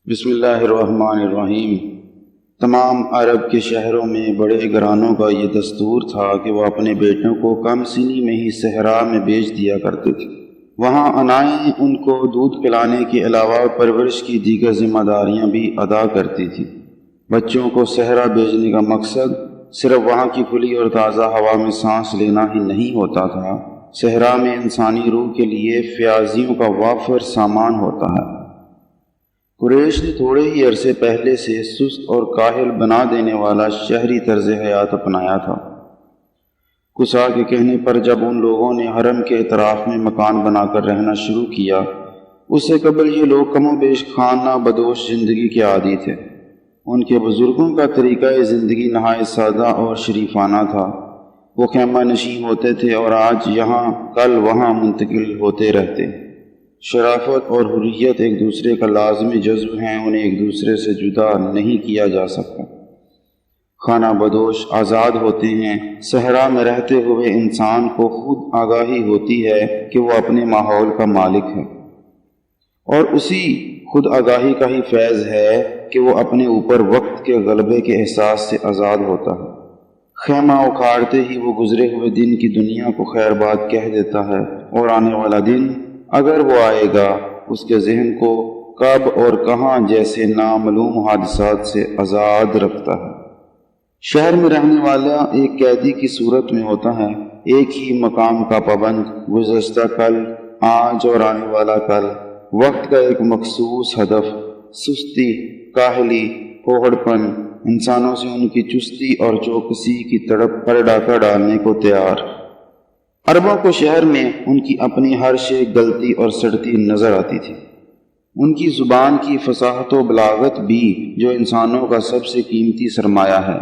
بسم اللہ الرحمن الرحیم۔ تمام عرب کے شہروں میں بڑے گھرانوں کا یہ دستور تھا کہ وہ اپنے بیٹوں کو کم سنی میں ہی صحرا میں بیچ دیا کرتے تھے۔ وہاں انائیں ان کو دودھ پلانے کے علاوہ پرورش کی دیگر ذمہ داریاں بھی ادا کرتی تھیں۔ بچوں کو صحرا بھیجنے کا مقصد صرف وہاں کی کھلی اور تازہ ہوا میں سانس لینا ہی نہیں ہوتا تھا، صحرا میں انسانی روح کے لیے فیاضیوں کا وافر سامان ہوتا ہے۔ قریش نے تھوڑے ہی عرصے پہلے سے سست اور کاہل بنا دینے والا شہری طرز حیات اپنایا تھا۔ کسا کے کہنے پر جب ان لوگوں نے حرم کے اطراف میں مکان بنا کر رہنا شروع کیا، اس سے قبل یہ لوگ کم و بیش خانہ بدوش زندگی کے عادی تھے۔ ان کے بزرگوں کا طریقہ زندگی نہایت سادہ اور شریفانہ تھا۔ وہ خیمہ نشین ہوتے تھے اور آج یہاں کل وہاں منتقل ہوتے رہتے۔ شرافت اور حریت ایک دوسرے کا لازمی جزو ہیں، انہیں ایک دوسرے سے جدا نہیں کیا جا سکتا۔ خانہ بدوش آزاد ہوتے ہیں۔ صحرا میں رہتے ہوئے انسان کو خود آگاہی ہوتی ہے کہ وہ اپنے ماحول کا مالک ہے، اور اسی خود آگاہی کا ہی فیض ہے کہ وہ اپنے اوپر وقت کے غلبے کے احساس سے آزاد ہوتا ہے۔ خیمہ اکھاڑتے ہی وہ گزرے ہوئے دن کی دنیا کو خیر باد کہہ دیتا ہے، اور آنے والا دن اگر وہ آئے گا اس کے ذہن کو کب اور کہاں جیسے نامعلوم حادثات سے آزاد رکھتا ہے۔ شہر میں رہنے والا ایک قیدی کی صورت میں ہوتا ہے، ایک ہی مقام کا پابند، گزشتہ کل، آج اور آنے والا کل، وقت کا ایک مخصوص ہدف، سستی، کاہلی، پھوڑ پن، انسانوں سے ان کی چستی اور چوکسی کی تڑپ پر ڈاکہ ڈالنے کو تیار۔ عربوں کو شہر میں ان کی اپنی ہر شے غلطی اور سڑتی نظر آتی تھی۔ ان کی زبان کی فصاحت و بلاغت بھی، جو انسانوں کا سب سے قیمتی سرمایہ ہے،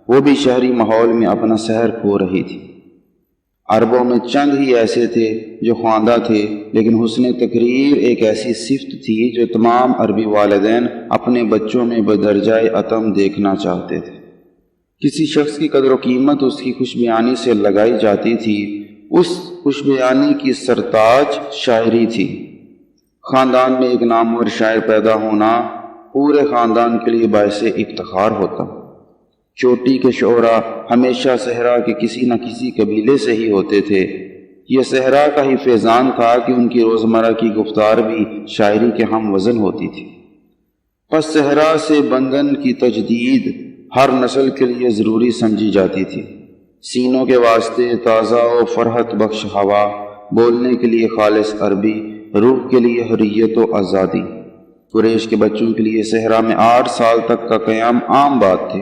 وہ بھی شہری ماحول میں اپنا سحر کھو رہی تھی۔ عربوں میں چند ہی ایسے تھے جو خواندہ تھے، لیکن حسن تقریر ایک ایسی صفت تھی جو تمام عربی والدین اپنے بچوں میں بدرجہ اتم دیکھنا چاہتے تھے۔ کسی شخص کی قدر و قیمت اس کی خوش بیانی سے لگائی جاتی تھی۔ اس خوش بیانی کی سرتاج شاعری تھی۔ خاندان میں ایک نامور شاعر پیدا ہونا پورے خاندان کے لیے باعث افتخار ہوتا۔ چوٹی کے شعراء ہمیشہ صحرا کے کسی نہ کسی قبیلے سے ہی ہوتے تھے۔ یہ صحرا کا ہی فیضان تھا کہ ان کی روزمرہ کی گفتار بھی شاعری کے ہم وزن ہوتی تھی۔ پس صحرا سے بندن کی تجدید ہر نسل کے لیے ضروری سمجھی جاتی تھی۔ سینوں کے واسطے تازہ و فرحت بخش ہوا، بولنے کے لیے خالص عربی، روح کے لیے حریت و آزادی۔ قریش کے بچوں کے لیے صحرا میں 8 سال تک کا قیام عام بات تھی۔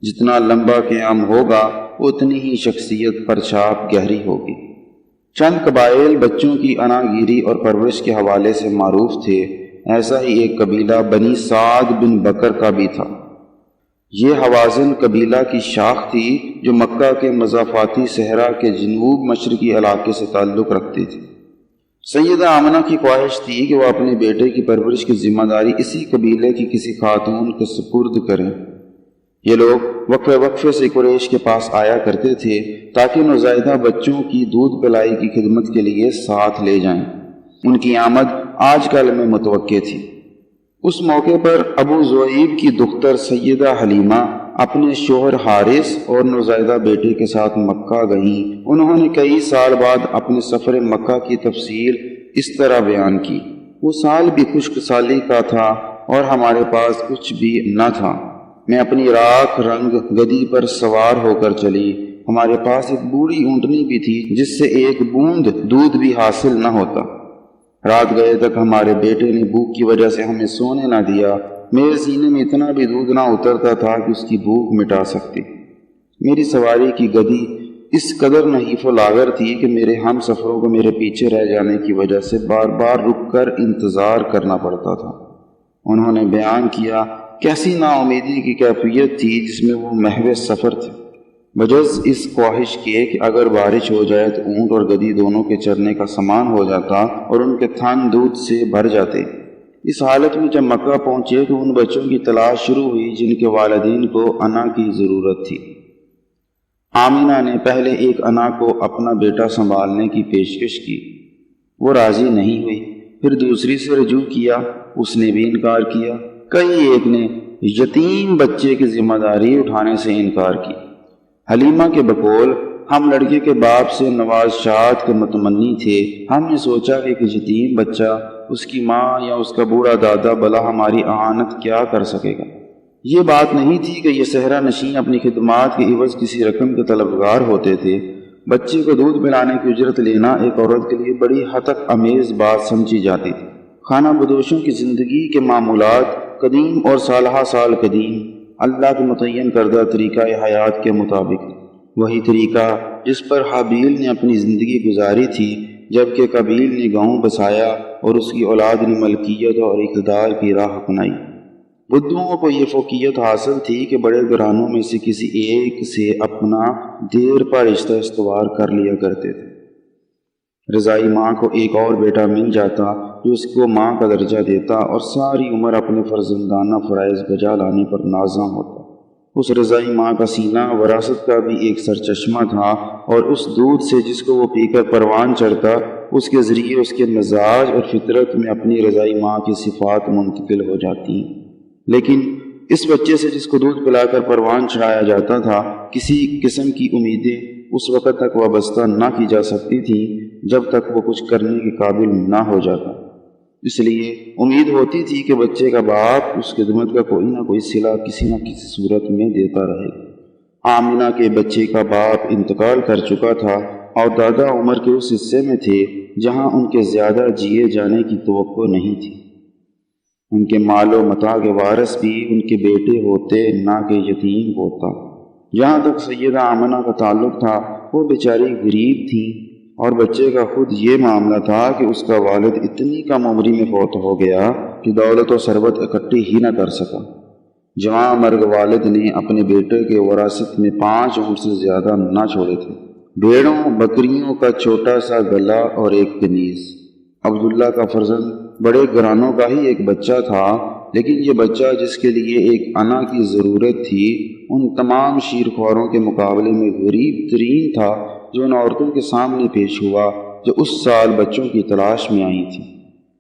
جتنا لمبا قیام ہوگا اتنی ہی شخصیت پر چھاپ گہری ہوگی۔ چند قبائل بچوں کی انا گیری اور پرورش کے حوالے سے معروف تھے۔ ایسا ہی ایک قبیلہ بنی سعد بن بکر کا بھی تھا۔ یہ حوازن قبیلہ کی شاخ تھی جو مکہ کے مضافاتی صحرا کے جنوب مشرقی علاقے سے تعلق رکھتی تھی۔ سیدہ آمنہ کی خواہش تھی کہ وہ اپنے بیٹے کی پرورش کی ذمہ داری اسی قبیلے کی کسی خاتون کے سپرد کریں۔ یہ لوگ وقفے وقفے سے قریش کے پاس آیا کرتے تھے تاکہ نوزائیدہ بچوں کی دودھ پلائی کی خدمت کے لیے ساتھ لے جائیں۔ ان کی آمد آج کل میں متوقع تھی۔ اس موقع پر ابو زعیب کی دختر سیدہ حلیمہ اپنے شوہر حارث اور نوزائیدہ بیٹے کے ساتھ مکہ گئیں۔ انہوں نے کئی سال بعد اپنے سفر مکہ کی تفصیل اس طرح بیان کی: وہ سال بھی خشک سالی کا تھا اور ہمارے پاس کچھ بھی نہ تھا۔ میں اپنی راکھ رنگ گدی پر سوار ہو کر چلی۔ ہمارے پاس ایک بوڑھی اونٹنی بھی تھی جس سے ایک بوند دودھ بھی حاصل نہ ہوتا۔ رات گئے تک ہمارے بیٹے نے بھوک کی وجہ سے ہمیں سونے نہ دیا۔ میرے سینے میں اتنا بھی دودھ نہ اترتا تھا کہ اس کی بھوک مٹا سکتی۔ میری سواری کی گدی اس قدر نحیف و لاغر تھی کہ میرے ہم سفروں کو میرے پیچھے رہ جانے کی وجہ سے بار بار رک کر انتظار کرنا پڑتا تھا۔ انہوں نے بیان کیا کیسی نا امیدی کی کیفیت تھی جس میں وہ محو سفر تھے، بجز اس خواہش کے کہ اگر بارش ہو جائے تو اونٹ اور گدی دونوں کے چرنے کا سامان ہو جاتا اور ان کے تھن دودھ سے بھر جاتے۔ اس حالت میں جب مکہ پہنچے تو ان بچوں کی تلاش شروع ہوئی جن کے والدین کو انا کی ضرورت تھی۔ آمینہ نے پہلے ایک انا کو اپنا بیٹا سنبھالنے کی پیشکش کی۔ وہ راضی نہیں ہوئی۔ پھر دوسری سے رجوع کیا، اس نے بھی انکار کیا۔ کئی ایک نے یتیم بچے کی ذمہ داری اٹھانے سے انکار کی۔ حلیمہ کے بقول، ہم لڑکے کے باپ سے نوازشات کے متمنی تھے۔ ہم نے سوچا کہ ایک یتیم بچہ، اس کی ماں یا اس کا بوڑھا دادا بلا ہماری اعانت کیا کر سکے گا۔ یہ بات نہیں تھی کہ یہ صحرا نشین اپنی خدمات کے عوض کسی رقم کے طلبگار ہوتے تھے۔ بچے کو دودھ پلانے کی اجرت لینا ایک عورت کے لیے بڑی حتک امیز بات سمجھی جاتی تھی۔ خانہ بدوشوں کی زندگی کے معمولات قدیم اور سالہ سال قدیم اللہ کے متعین کردہ طریقہ حیات کے مطابق، وہی طریقہ جس پر حابیل نے اپنی زندگی گزاری تھی، جبکہ قابیل نے گاؤں بسایا اور اس کی اولاد نے ملکیت اور اقتدار کی راہ اپنائی۔ بدھوؤں کو یہ فوقیت حاصل تھی کہ بڑے گھرانوں میں سے کسی ایک سے اپنا دیر پا رشتہ استوار کر لیا کرتے تھے۔ رضائی ماں کو ایک اور بیٹا مل جاتا جو اس کو ماں کا درجہ دیتا اور ساری عمر اپنے فرزندانہ فرائض بجا لانے پر نازاں ہوتا۔ اس رضائی ماں کا سینہ وراثت کا بھی ایک سرچشمہ تھا، اور اس دودھ سے جس کو وہ پی کر پروان چڑھتا، اس کے ذریعے اس کے مزاج اور فطرت میں اپنی رضائی ماں کی صفات منتقل ہو جاتی ہیں۔ لیکن اس بچے سے جس کو دودھ پلا کر پروان چڑھایا جاتا تھا، کسی قسم کی امیدیں اس وقت تک وابستہ نہ کی جا سکتی تھیں جب تک وہ کچھ کرنے کے قابل نہ ہو جاتا۔ اس لیے امید ہوتی تھی کہ بچے کا باپ اس خدمت کا کوئی نہ کوئی صلہ کسی نہ کسی صورت میں دیتا رہے۔ آمنہ کے بچے کا باپ انتقال کر چکا تھا اور دادا عمر کے اس حصے میں تھے جہاں ان کے زیادہ جیے جانے کی توقع نہیں تھی۔ ان کے مال و متاع کے وارث بھی ان کے بیٹے ہوتے، نہ کہ یتیم ہوتا۔ جہاں تک سیدہ آمنہ کا تعلق تھا، وہ بیچاری غریب تھیں، اور بچے کا خود یہ معاملہ تھا کہ اس کا والد اتنی کم عمری میں فوت ہو گیا کہ دولت و ثروت اکٹھی ہی نہ کر سکا۔ جوان مرگ والد نے اپنے بیٹے کے وراثت میں 5 اونٹ سے زیادہ نہ چھوڑے تھے، بھیڑوں بکریوں کا چھوٹا سا گلا اور ایک کنیز۔ عبداللہ کا فرزند بڑے گھرانوں کا ہی ایک بچہ تھا، لیکن یہ بچہ جس کے لیے ایک انا کی ضرورت تھی، ان تمام شیرخواروں کے مقابلے میں غریب ترین تھا جو ان عورتوں کے سامنے پیش ہوا جو اس سال بچوں کی تلاش میں آئی تھیں۔